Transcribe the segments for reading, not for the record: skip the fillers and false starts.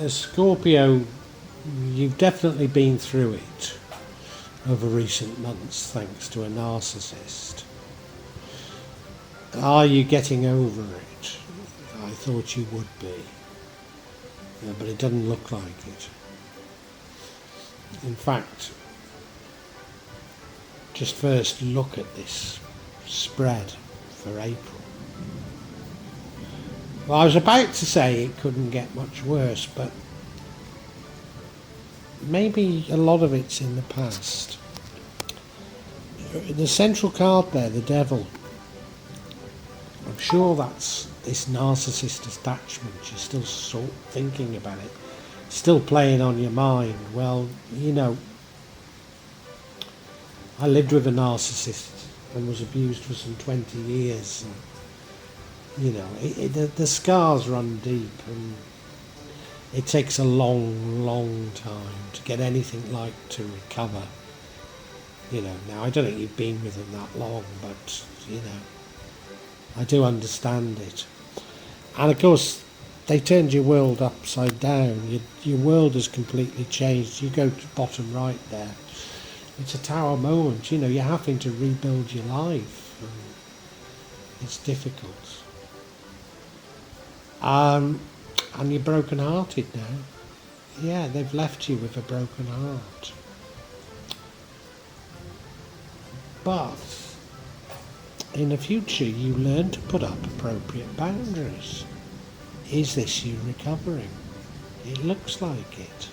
Scorpio, you've definitely been through it over recent months thanks to a narcissist. Are you getting over it? I thought you would be, but it doesn't look like it. In fact, just first look at this spread for April. Well, I was about to say it couldn't get much worse, but maybe a lot of it's in the past. The central card there, the devil, I'm sure that's this narcissist attachment. You're still sort of thinking about it, still playing on your mind. Well, you know, I lived with a narcissist and was abused for some 20 years. And, you know, the scars run deep, and it takes a long time to get anything like to recover. You know, now I don't think you've been with them that long, but, you know, I do understand it. And of course, they turned your world upside down. Your world has completely changed. You go to bottom right there. It's a tower moment, you know, you're having to rebuild your life. And it's difficult. And you're broken-hearted now. Yeah, they've left you with a broken heart. But in the future, you learn to put up appropriate boundaries. Is this you recovering? It looks like it.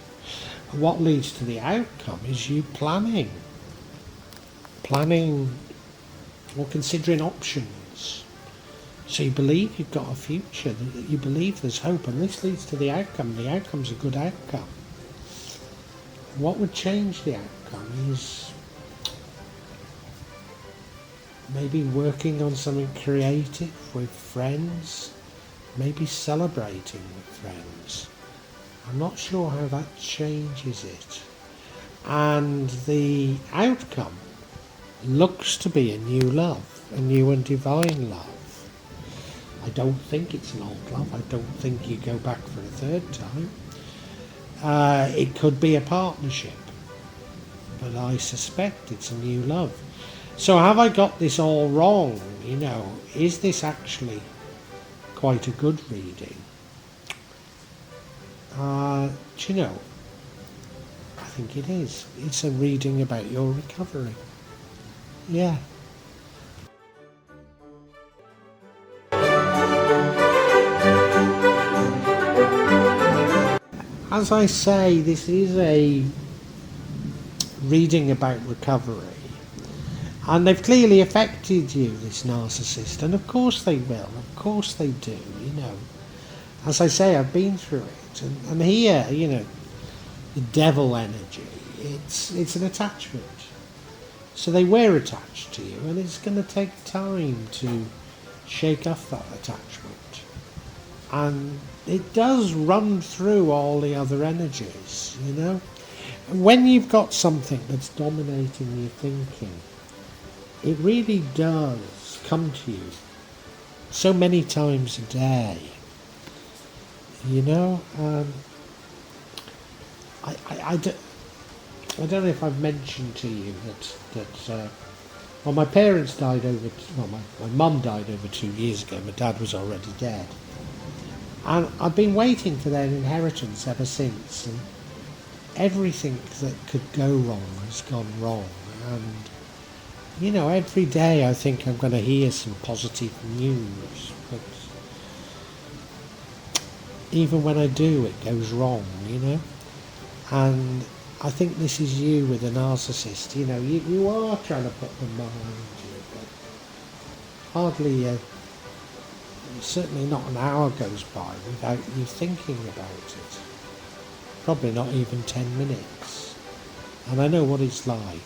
And what leads to the outcome is you planning or considering options. So you believe you've got a future, you believe there's hope, and this leads to the outcome. The outcome's a good outcome. What would change the outcome is maybe working on something creative with friends, maybe celebrating with friends. I'm not sure how that changes it. And the outcome looks to be a new love, a new and divine love. I don't think it's an old love. I don't think you go back for a third time. It could be a partnership, but I suspect it's a new love. So have I got this all wrong? You know, is this actually quite a good reading? Do you know, I think it is. It's a reading about your recovery. Yeah. As I say, this is a reading about recovery. And they've clearly affected you, this narcissist. And of course they will. Of course they do, you know. As I say, I've been through it. And here, you know, the devil energy, it's an attachment. So they were attached to you, and it's going to take time to shake off that attachment. And it does run through all the other energies, you know. When you've got something that's dominating your thinking, it really does come to you so many times a day, you know. I don't know if I've mentioned to you that well, my parents died over, well, my mum died over 2 years ago. My dad was already dead. And I've been waiting for their inheritance ever since, and everything that could go wrong has gone wrong. And, you know, every day I think I'm going to hear some positive news, but even when I do, it goes wrong, you know. And I think this is you with a narcissist. You know, you are trying to put them behind you, but hardly certainly not an hour goes by without you thinking about it. Probably not even 10 minutes. And I know what it's like.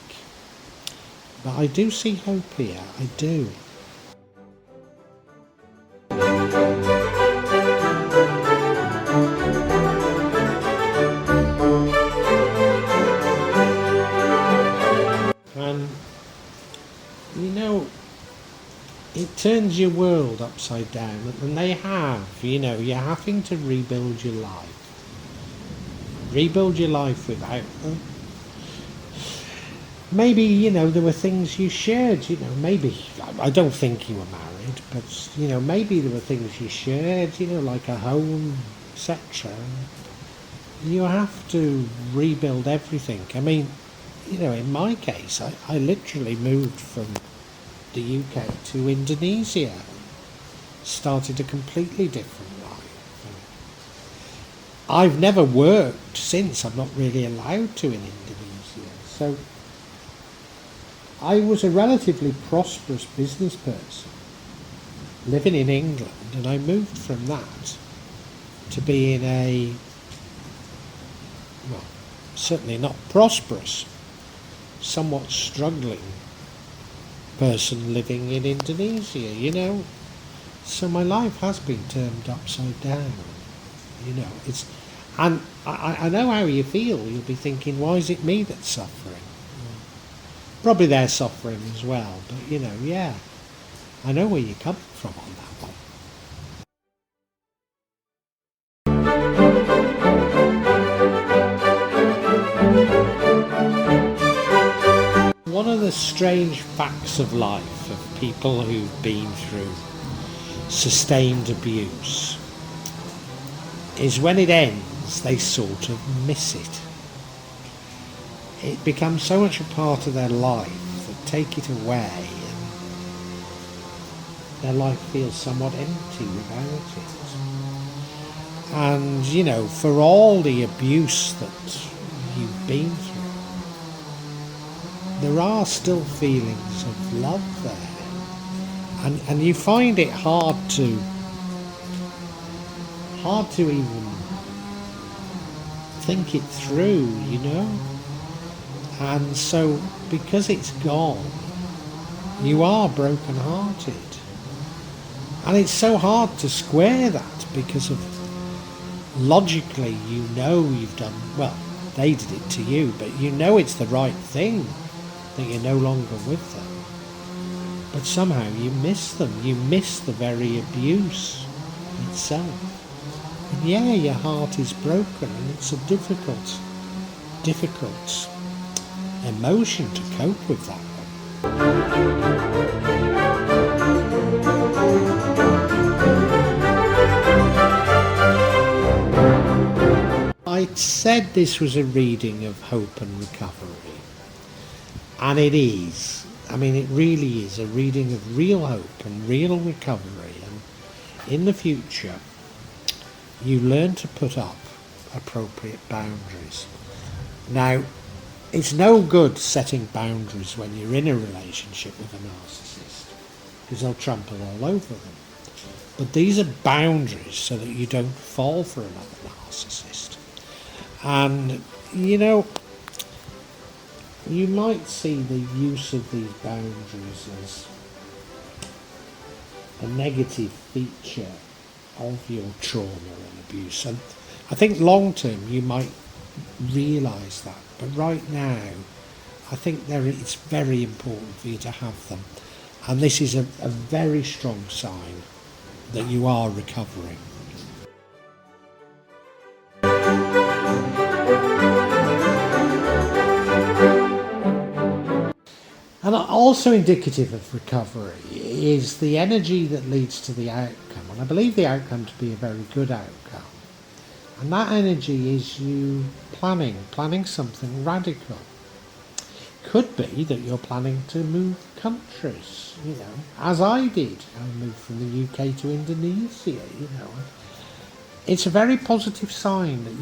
But I do see hope here, I do. you know, it turns your world upside down, and they have, you're having to rebuild your life. Rebuild your life without them. Maybe, there were things you shared, maybe, I don't think you were married, but, maybe there were things you shared, like a home, etc. You have to rebuild everything. I mean, in my case, I literally moved from the UK to Indonesia, started a completely different life. I've never worked since. I'm not really allowed to in Indonesia. So I was a relatively prosperous business person living in England, and I moved from that to being a, well, certainly not prosperous, somewhat struggling person living in Indonesia, So my life has been turned upside down, It's, and I know how you feel. You'll be thinking, why is it me that's suffering? Probably they're suffering as well, but yeah, I know where you're coming from on that one. One of the strange facts of life of people who've been through sustained abuse is when it ends, they sort of miss it. It becomes so much a part of their life that take it away and their life feels somewhat empty without it. And, for all the abuse that you've been through, there are still feelings of love there, and you find it hard to even think it through, and so because it's gone, you are broken-hearted, and it's so hard to square that because of logically you've done well. They did it to you, but it's the right thing that you're no longer with them, but somehow you miss them. You miss the very abuse itself, and yeah, your heart is broken, and it's a difficult emotion to cope with that one. I said this was a reading of hope and recovery. And it is. I mean, it really is a reading of real hope and real recovery. And in the future, you learn to put up appropriate boundaries. Now, it's no good setting boundaries when you're in a relationship with a narcissist, because they'll trample all over them. But these are boundaries so that you don't fall for another narcissist. And, you might see the use of these boundaries as a negative feature of your trauma and abuse. And I think long term you might realise that. But right now, I think it's very important for you to have them. And this is a very strong sign that you are recovering. And also indicative of recovery is the energy that leads to the outcome. And I believe the outcome to be a very good outcome. And that energy is you planning something radical. Could be that you're planning to move countries, as I did. I moved from the UK to Indonesia, It's a very positive sign that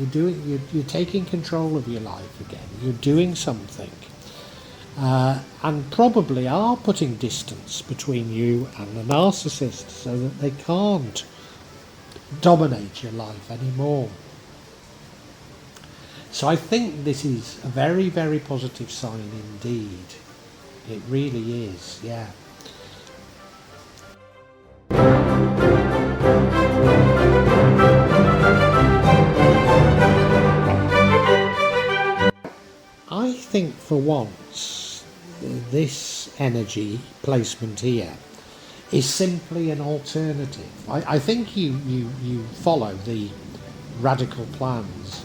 you're taking control of your life again. You're doing something. And probably are putting distance between you and the narcissist so that they can't dominate your life anymore. So I think this is a very, very positive sign indeed. It really is, yeah. I think for once this energy placement here is simply an alternative. I think you follow the radical plans,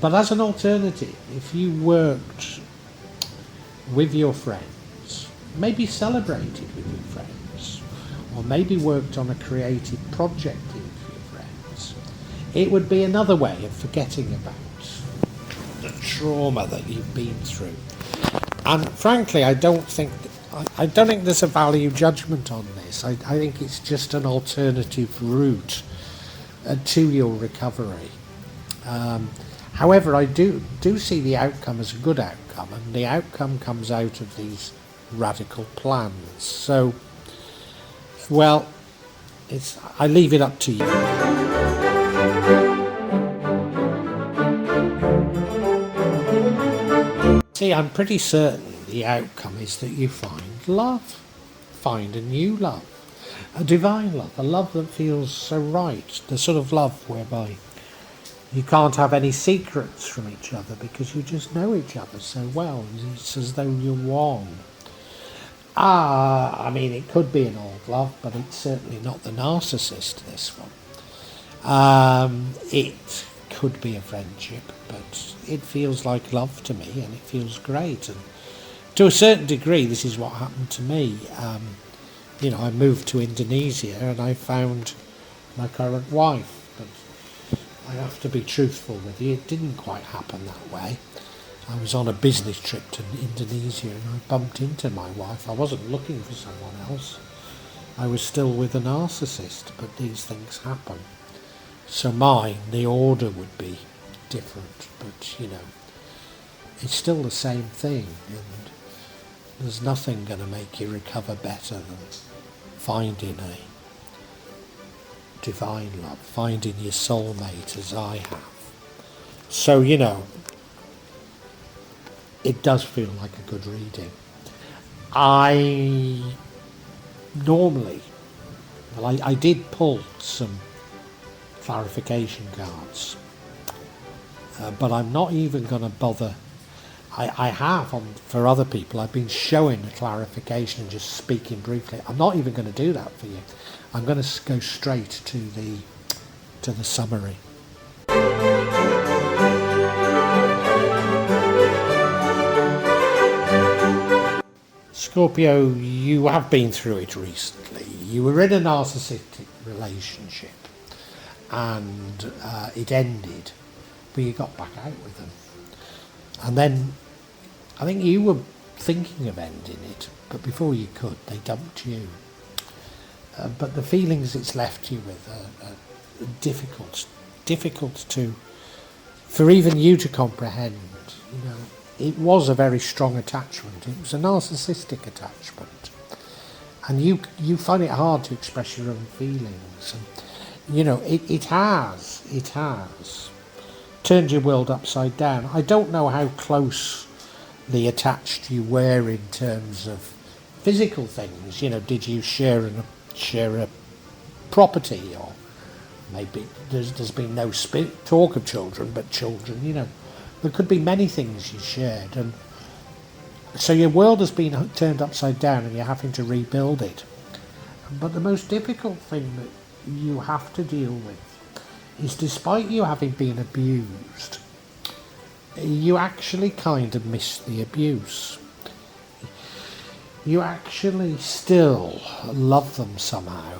but as an alternative, if you worked with your friends, maybe celebrated with your friends, or maybe worked on a creative project with your friends, it would be another way of forgetting about the trauma that you've been through. And frankly, I don't think there's a value judgment on this. I think it's just an alternative route to your recovery. However, I do see the outcome as a good outcome, and the outcome comes out of these radical plans. So, well, I leave it up to you. See, I'm pretty certain the outcome is that you find a new love, a divine love, a love that feels so right, the sort of love whereby you can't have any secrets from each other because you just know each other so well. It's as though you're one. I mean, it could be an old love, but it's certainly not the narcissist, this one. It could be a friendship, but it feels like love to me, and it feels great. And to a certain degree, this is what happened to me. I moved to Indonesia and I found my current wife. But I have to be truthful with you, it didn't quite happen that way. I was on a business trip to Indonesia and I bumped into my wife. I wasn't looking for someone else. I was still with a narcissist, but these things happen. So the order would be different, but it's still the same thing, and there's nothing going to make you recover better than finding a divine love, finding your soulmate as I have. So, it does feel like a good reading. I did pull some clarification cards, but I'm not even going to bother. I have for other people. I've been showing the clarification and just speaking briefly. I'm not even going to do that for you. I'm going to go straight to the summary. Scorpio, you have been through it recently. You were in a narcissistic relationship and it ended, but you got back out with them. And then I think you were thinking of ending it, but before you could, they dumped you. But the feelings it's left you with are difficult for even you to comprehend. It was a very strong attachment. It was a narcissistic attachment, and you find it hard to express your own feelings. And it has turned your world upside down. I don't know how closely attached you were in terms of physical things. Did you share a property, or maybe there's been no talk of children, but children. There could be many things you shared, and so your world has been turned upside down and you're having to rebuild it. But the most difficult thing that you have to deal with is, despite you having been abused, you actually kind of miss the abuse. You actually still love them somehow.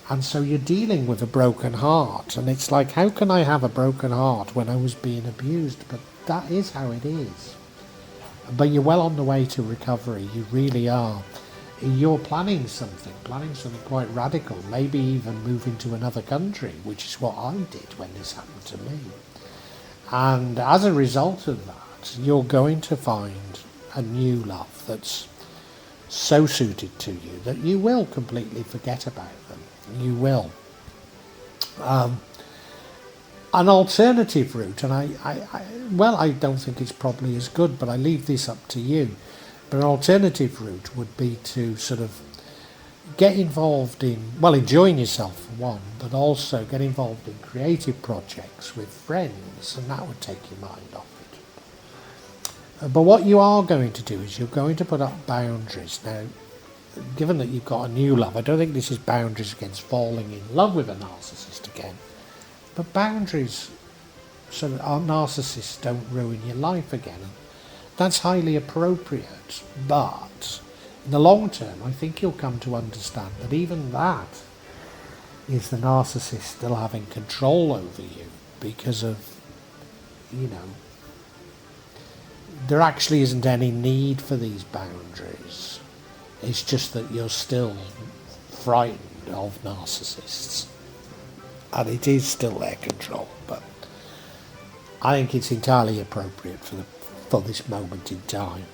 And so you're dealing with a broken heart, and it's like, how can I have a broken heart when I was being abused? But that is how it is. But you're well on the way to recovery, you really are. You're planning something quite radical, maybe even moving to another country, which is what I did when this happened to me. And as a result of that, you're going to find a new love that's so suited to you that you will completely forget about them. You will. An alternative route, and I don't think it's probably as good, but I leave this up to you. But an alternative route would be to sort of get involved in, enjoying yourself for one, but also get involved in creative projects with friends, and that would take your mind off it. But what you are going to do is you're going to put up boundaries. Now, given that you've got a new love, I don't think this is boundaries against falling in love with a narcissist again, but boundaries so that our narcissists don't ruin your life again. That's highly appropriate, but in the long term, I think you'll come to understand that even that is the narcissist still having control over you because of, there actually isn't any need for these boundaries. It's just that you're still frightened of narcissists. And it is still their control, but I think it's entirely appropriate for this moment in time.